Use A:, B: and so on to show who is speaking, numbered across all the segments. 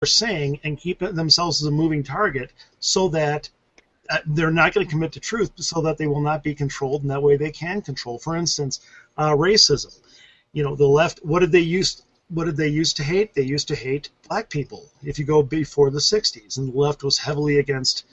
A: they're saying and keep themselves as a moving target so that they're not going to commit to truth, so that they will not be controlled, and that way they can control. For instance, racism. The left. What did they used to hate? They used to hate black people. If you go before the '60s, and the left was heavily against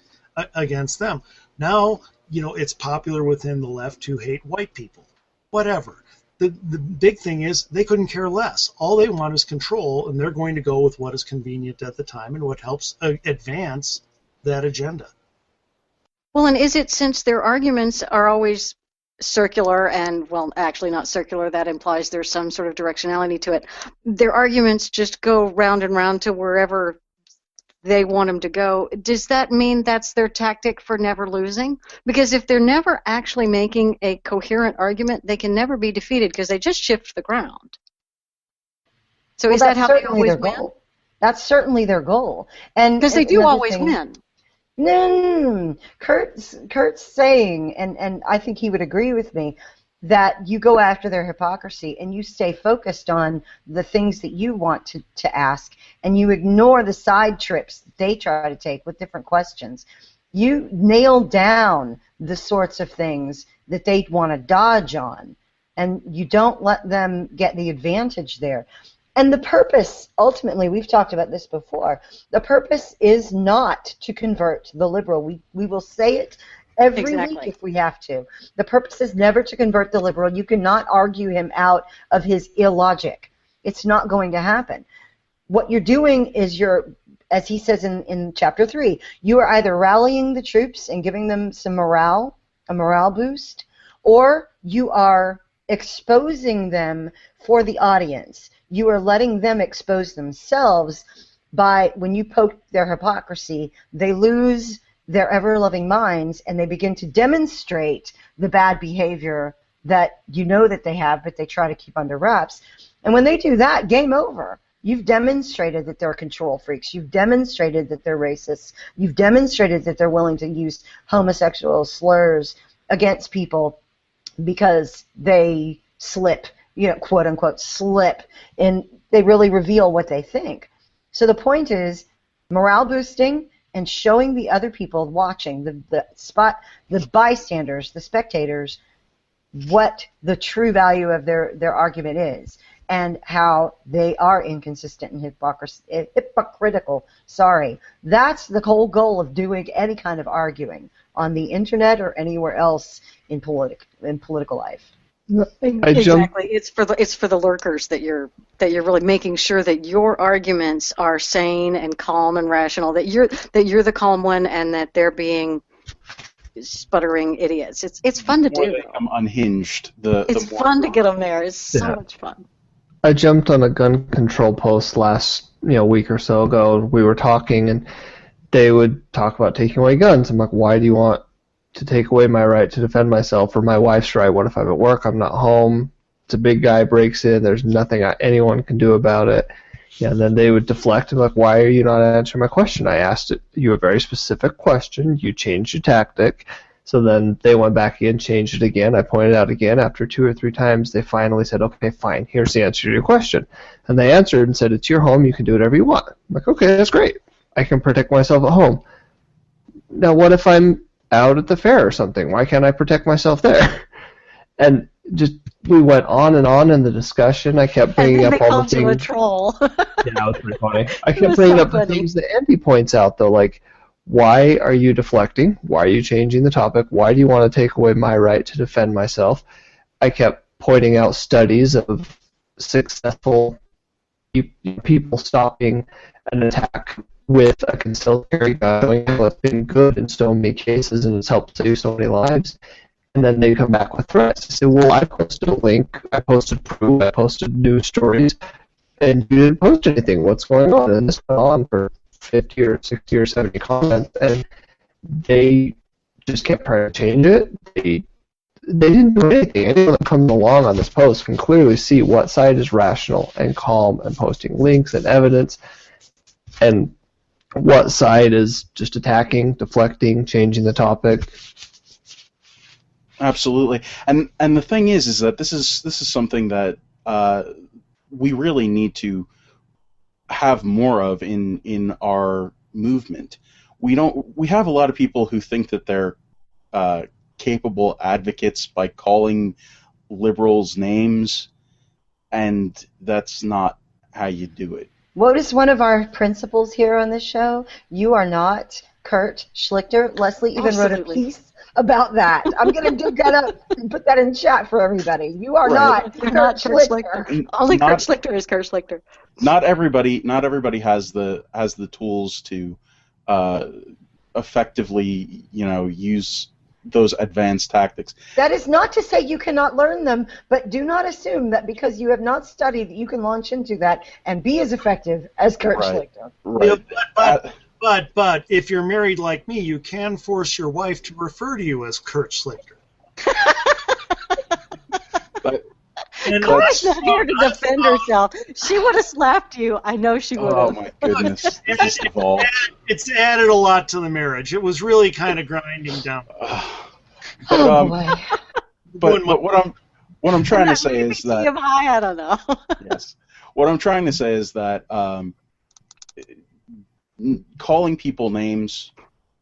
A: them. Now, it's popular within the left to hate white people. Whatever. The big thing is they couldn't care less. All they want is control, and they're going to go with what is convenient at the time and what helps advance that agenda.
B: Well, and is it, since their arguments are always circular and, well, actually not circular, that implies there's some sort of directionality to it, their arguments just go round and round to wherever they want them to go. Does that mean that's their tactic for never losing? Because if they're never actually making a coherent argument, they can never be defeated because they just shift the ground. So is that how they always win?
C: That's certainly their goal. Because
B: they do always win.
C: No, Kurt's saying, and I think he would agree with me, that you go after their hypocrisy and you stay focused on the things that you want to ask, and you ignore the side trips they try to take with different questions. You nail down the sorts of things that they want to dodge on, and you don't let them get the advantage there. And the purpose, ultimately, we've talked about this before, the purpose is not to convert the liberal. We will say it every week if we have to. The purpose is never to convert the liberal. You cannot argue him out of his illogic. It's not going to happen. What you're doing is as he says in Chapter 3, you are either rallying the troops and giving them some morale, a morale boost, or you are exposing them for the audience. You are letting them expose themselves by, when you poke their hypocrisy, they lose their ever-loving minds and they begin to demonstrate the bad behavior that you know that they have, but they try to keep under wraps. And when they do that, game over. You've demonstrated that they're control freaks. You've demonstrated that they're racists. You've demonstrated that they're willing to use homosexual slurs against people because they slip, quote unquote slip, and they really reveal what they think. So the point is morale boosting and showing the other people watching, the bystanders, the spectators, what the true value of their argument is and how they are inconsistent and hypocritical. That's the whole goal of doing any kind of arguing on the internet or anywhere else in political life.
B: Exactly. It's for the lurkers that you're really making sure that your arguments are sane and calm and rational, that you're the calm one and that they're being sputtering idiots. It's fun to do.
D: I'm unhinged.
B: It's fun to get them there. It's so much fun.
E: I jumped on a gun control post last week or so ago. We were talking and they would talk about taking away guns. I'm like, why do you want to take away my right to defend myself or my wife's right? What if I'm at work, I'm not home, it's a big guy breaks in, there's nothing anyone can do about it? And then they would deflect and like, why are you not answering my question? I asked you a very specific question, you changed your tactic. So then they went back in, changed it again, I pointed out again. After 2 or 3 times they finally said, okay, fine, here's the answer to your question. And they answered and said, it's your home, you can do whatever you want. I'm like, okay, that's great, I can protect myself at home. Now what if I'm out at the fair or something? Why can't I protect myself there? And just we went on and on in the discussion. I kept bringing up all the things.
B: A troll.
E: Yeah, that was pretty funny. I kept bringing up the things that Andy points out, though, like, why are you deflecting? Why are you changing the topic? Why do you want to take away my right to defend myself? I kept pointing out studies of successful people stopping an attack with a concealed carry gun. It's been good in so many cases and it's helped save so many lives. And then they come back with threats. They say, well, I posted a link, I posted proof, I posted news stories, and you didn't post anything. What's going on? And this went on for 50 or 60 or 70 comments, and they just kept trying to change it. They didn't do anything. Anyone that comes along on this post can clearly see what side is rational and calm and posting links and evidence, and what side is just attacking, deflecting, changing the topic.
D: Absolutely, and the thing is that this is something that we really need to have more of in our movement. We have a lot of people who think that they're capable advocates by calling liberals names, and that's not how you do it.
C: What is one of our principles here on this show? You are not Kurt Schlichter. Leslie even wrote a piece about that. I'm going to dig that up and put that in chat for everybody. You are not Kurt Schlichter.
B: Only Kurt Schlichter is Kurt Schlichter.
D: Not everybody has the tools to effectively, use those advanced tactics.
C: That is not to say you cannot learn them, but do not assume that because you have not studied that you can launch into that and be as effective as Kurt Schlichter.
D: Right.
A: But if you're married like me, you can force your wife to refer to you as Kurt Schlichter.
B: Clara's not here to defend herself. She would have slapped you. I know she would have.
D: Oh my goodness!
A: It's added a lot to the marriage. It was really kind of grinding down.
D: But what I'm trying to say is that
B: I don't know.
D: Yes, what I'm trying to say is that calling people names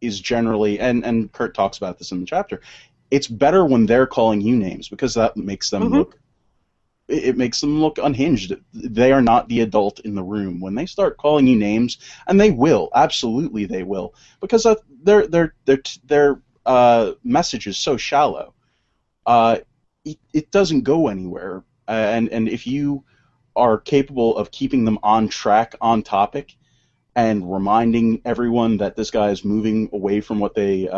D: is generally, and Kurt talks about this in the chapter. It's better when they're calling you names because that makes them look. It makes them look unhinged. They are not the adult in the room. When they start calling you names, and they will, absolutely they will, because their message is so shallow. It doesn't go anywhere. And if you are capable of keeping them on track, on topic, and reminding everyone that this guy is moving away from what they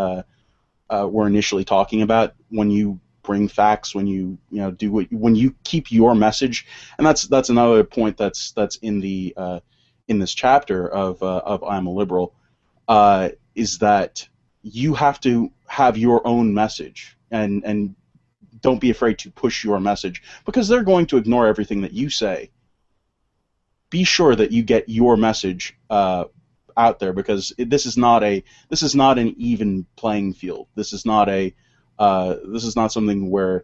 D: were initially talking about, when you bring facts, when you when you keep your message, and that's another point that's in the in this chapter of I'm a Liberal, is that you have to have your own message, and don't be afraid to push your message, because they're going to ignore everything that you say. Be sure that you get your message out there, because this is not an even playing field. This is not something where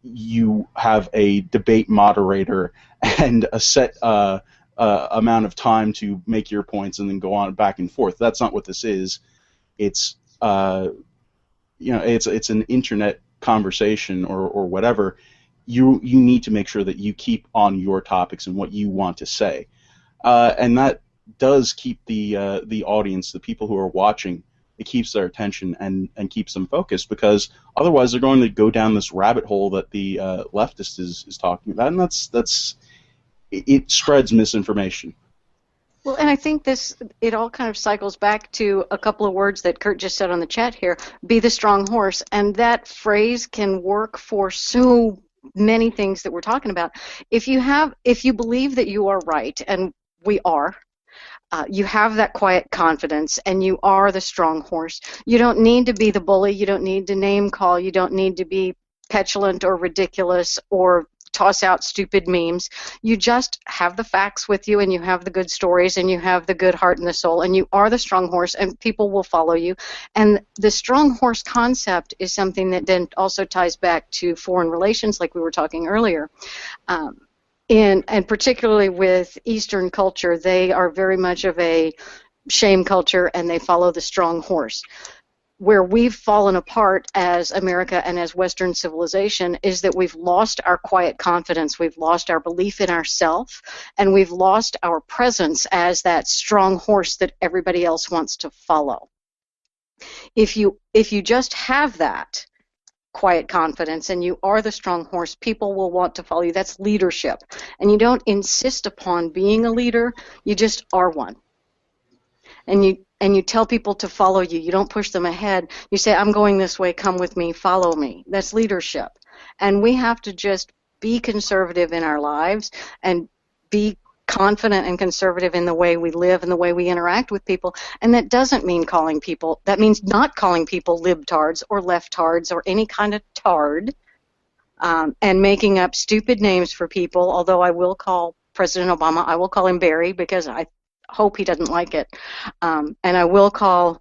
D: you have a debate moderator and a set amount of time to make your points and then go on back and forth. That's not what this is. It's it's an internet conversation or whatever. You need to make sure that you keep on your topics and what you want to say, and that does keep the audience, the people who are watching. It keeps their attention and keeps them focused, because otherwise they're going to go down this rabbit hole that the leftist is talking about, and it spreads misinformation.
B: Well, and I think it all kind of cycles back to a couple of words that Kurt just said on the chat here, be the strong horse, and that phrase can work for so many things that we're talking about. If you believe that you are right, and we are, you have that quiet confidence, and you are the strong horse. You don't need to be the bully. You don't need to name call. You don't need to be petulant or ridiculous or toss out stupid memes. You just have the facts with you, and you have the good stories, and you have the good heart and the soul, and you are the strong horse, and people will follow you. And the strong horse concept is something that then also ties back to foreign relations, like we were talking earlier. And particularly with Eastern culture, they are very much of a shame culture, and they follow the strong horse. Where we've fallen apart as America and as Western civilization is that we've lost our quiet confidence, we've lost our belief in ourselves, and we've lost our presence as that strong horse that everybody else wants to follow. If you just have that quiet confidence and you are the strong horse, people will want to follow you. That's leadership. And you don't insist upon being a leader, you just are one. And you tell people to follow you. You don't push them ahead. You say, I'm going this way, come with me, follow me. That's leadership. And we have to just be conservative in our lives and be confident and conservative in the way we live and the way we interact with people. And that doesn't mean that means not calling people libtards or leftards or any kind of tard, and making up stupid names for people, although I will call President Obama, I will call him Barry because I hope he doesn't like it. And I will call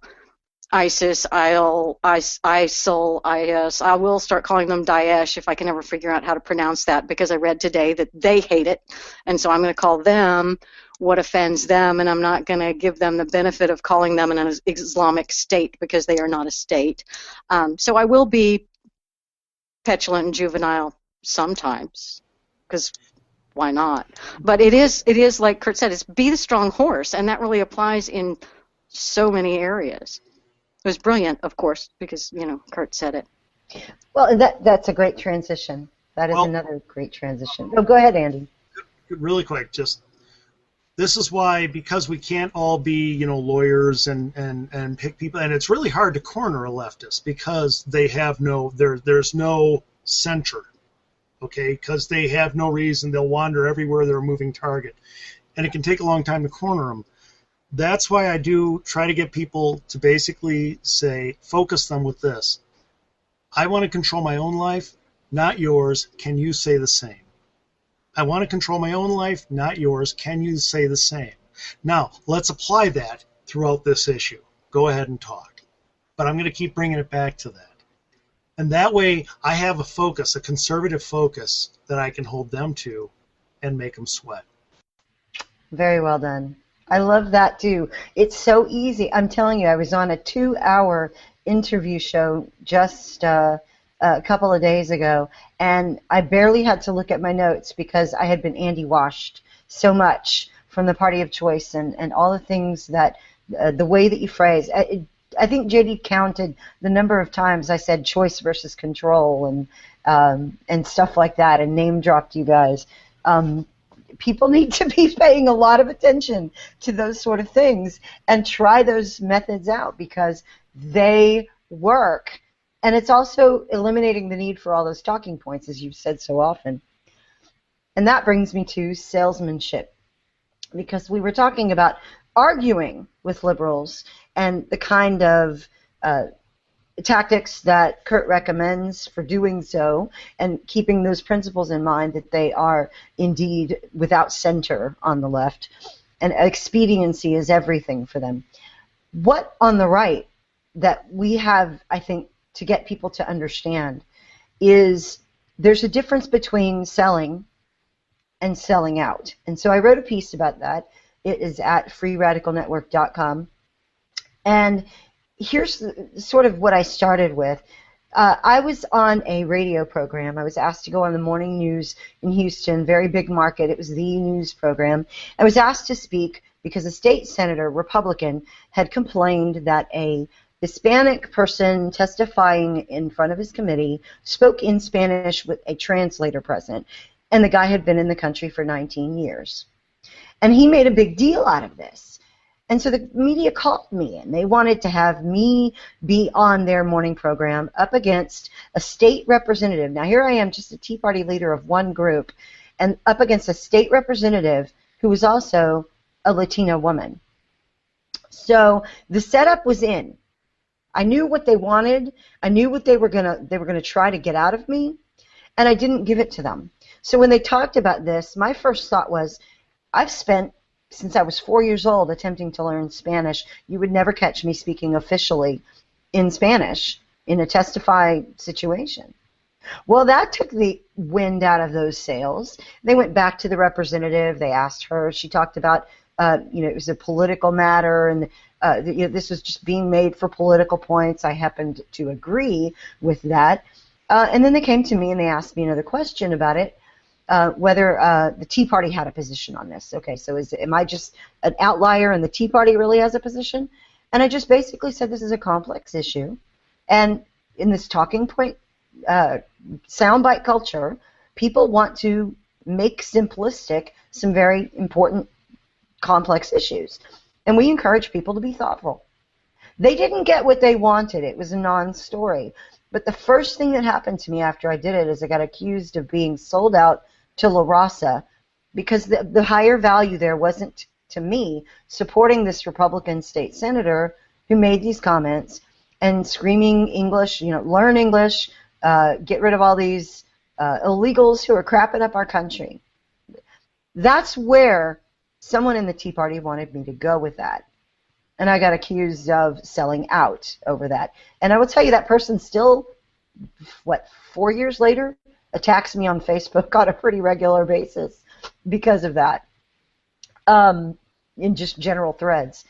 B: ISIS, ISIL, IS. I will start calling them Daesh if I can ever figure out how to pronounce that, because I read today that they hate it, and so I'm going to call them, what offends them, and I'm not going to give them the benefit of calling them an Islamic state because they are not a state. So I will be petulant and juvenile sometimes, because why not? But it is like Kurt said, it's be the strong horse, and that really applies in so many areas. It was brilliant, of course, because Kurt said it.
C: Well, that's a great transition. That is another great transition. Oh, go ahead, Andy.
A: Really quick, just this is why, because we can't all be lawyers and pick people, and it's really hard to corner a leftist because they have there's no center. Okay, because they have no reason. They'll wander everywhere. They're a moving target, and it can take a long time to corner them. That's why I do try to get people to basically focus them with this. I want to control my own life, not yours. Can you say the same? I want to control my own life, not yours. Can you say the same? Now, let's apply that throughout this issue. Go ahead and talk. But I'm going to keep bringing it back to that. And that way, I have a focus, a conservative focus that I can hold them to and make them sweat.
C: Very well done. I love that, too. It's so easy. I'm telling you, I was on a 2-hour interview show just a couple of days ago, and I barely had to look at my notes because I had been Andy-washed so much from the party of choice and all the things that, the way that you phrase. I think JD counted the number of times I said choice versus control and stuff like that, and name-dropped you guys. People need to be paying a lot of attention to those sort of things and try those methods out because they work. And it's also eliminating the need for all those talking points, as you've said so often. And that brings me to salesmanship, because we were talking about arguing with liberals and the kind of tactics that Kurt recommends for doing so, and keeping those principles in mind that they are indeed without center on the left, and expediency is everything for them. What on the right that we have, I think, to get people to understand is there's a difference between selling and selling out. And so I wrote a piece about that. It is at freeradicalnetwork.com. And here's sort of what I started with. I was on a radio program. I was asked to go on the morning news in Houston, very big market. It was the news program. I was asked to speak because a state senator, Republican, had complained that a Hispanic person testifying in front of his committee spoke in Spanish with a translator present, and the guy had been in the country for 19 years. And he made a big deal out of this. And so the media called me, and they wanted to have me be on their morning program up against a state representative. Now, here I am, just a Tea Party leader of one group, and up against a state representative who was also a Latina woman. So the setup was in. I knew what they wanted. I knew what they were gonna try to get out of me, and I didn't give it to them. So when they talked about this, my first thought was, I've spent since I was 4 years old attempting to learn Spanish. You would never catch me speaking officially in Spanish in a testify situation. Well, that took the wind out of those sails. They went back to the representative. They asked her. She talked about, it was a political matter, and this was just being made for political points. I happened to agree with that. And then they came to me and they asked me another question about it. Whether the Tea Party had a position on this. Okay, so am I just an outlier and the Tea Party really has a position? And I just basically said this is a complex issue. And in this talking point, soundbite culture, people want to make simplistic some very important complex issues. And we encourage people to be thoughtful. They didn't get what they wanted. It was a non-story. But the first thing that happened to me after I did it is I got accused of being sold out to La Raza, because the higher value there wasn't, to me, supporting this Republican state senator who made these comments and screaming English, learn English, get rid of all these illegals who are crapping up our country. That's where someone in the Tea Party wanted me to go with that. And I got accused of selling out over that. And I will tell you, that person still, 4 years later, attacks me on Facebook on a pretty regular basis because of that. in just general threads.